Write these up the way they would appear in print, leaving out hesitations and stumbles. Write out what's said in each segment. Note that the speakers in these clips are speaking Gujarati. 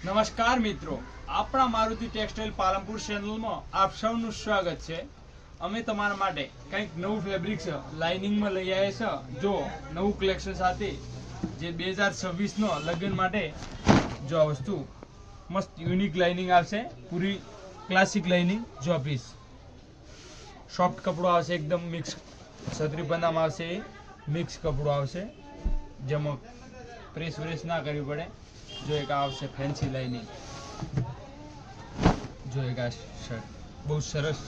નમસ્કાર મિત્રો, આપણા મારુતિ ટેક્સટાઇલ પાલનપુર ચેનલમાં આપ સૌનું સ્વાગત છે। અમે તમારા માટે કંઈક નવું ફેબ્રિક છે લાઇનિંગમાં લઈ આવ્યા છે। જો નવું કલેક્શન સાથે જે 2026 નો લગ્ન માટે જો આ વસ્તુ મસ્ત યુનિક લાઇનિંગ આવશે, પૂરી ક્લાસિક લાઇનિંગ। જો પીસ સોફ્ટ કપડું આવશે, એકદમ મિક્સ છત્રી પંદામાં આવશે, મિક્સ કપડું આવશે જેમાં પ્રેસ વ્રેસ ના કરવી પડે। जो एक आवश्य फैंसी लाइनिंग, जो एक आ शर्ट बहुत सरस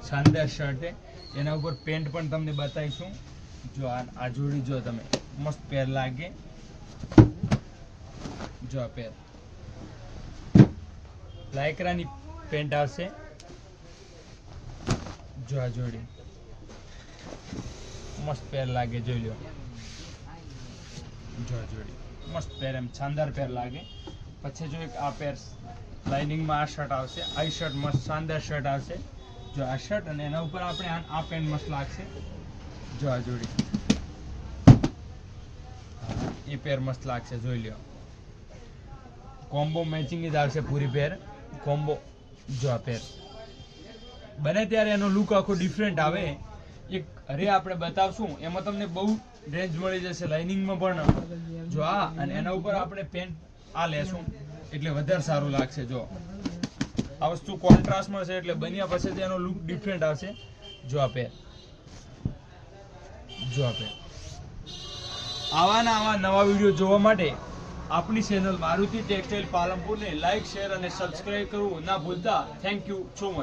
शानदार शर्ट है। एना ऊपर पेंट पण तमने बताईशुं। जो आ जोड़ी जो तमे मस्त पैर लागे, जो आ पैर लाइक्रानी पेंट आवशे। जो आ जोड़ी मस्त पैर लागे, जोई लो। जो आ जोड़ी मस्त पैर एम शानदार पैर लागे। पछे जो एक आ पैर लाइनिंग में आ शर्ट आवशे, आई शर्ट मस्त शानदार शर्ट आवशे। जो आ शर्ट अने एना ऊपर आपणे आ पेंट मस्त लागशे। जो आ जोड़ी ए पैर मस्त लागशे, जोई ल्यो। कॉम्बो मैचिंग ज आवशे पूरी पैर कॉम्बो। जो आ पैर बने त्यारे एनो लुक आखो डिफरंट आवे। एक अरे आपणे बतावशुं एमां तमने बहु रेंज मळी जशे लाइनिंग में पण। जो आ अने एना ऊपर आपणे पेंट आ लेशुं એટલે વધારે સારું લાગશે। જો આ વસ્તુ કોન્ટ્રાસ્ટમાં છે એટલે બન્યા પછી તેનો લુક ડિફરન્ટ આવશે। જો આ પેર, જો આ પેર આવા નવા વિડીયો જોવા માટે આપણી ચેનલ મારુતિ ટેક્સટાઇલ પાલનપુરને લાઈક, શેર અને સબસ્ક્રાઇબ કરવું ના ભૂલતા। Thank you so much.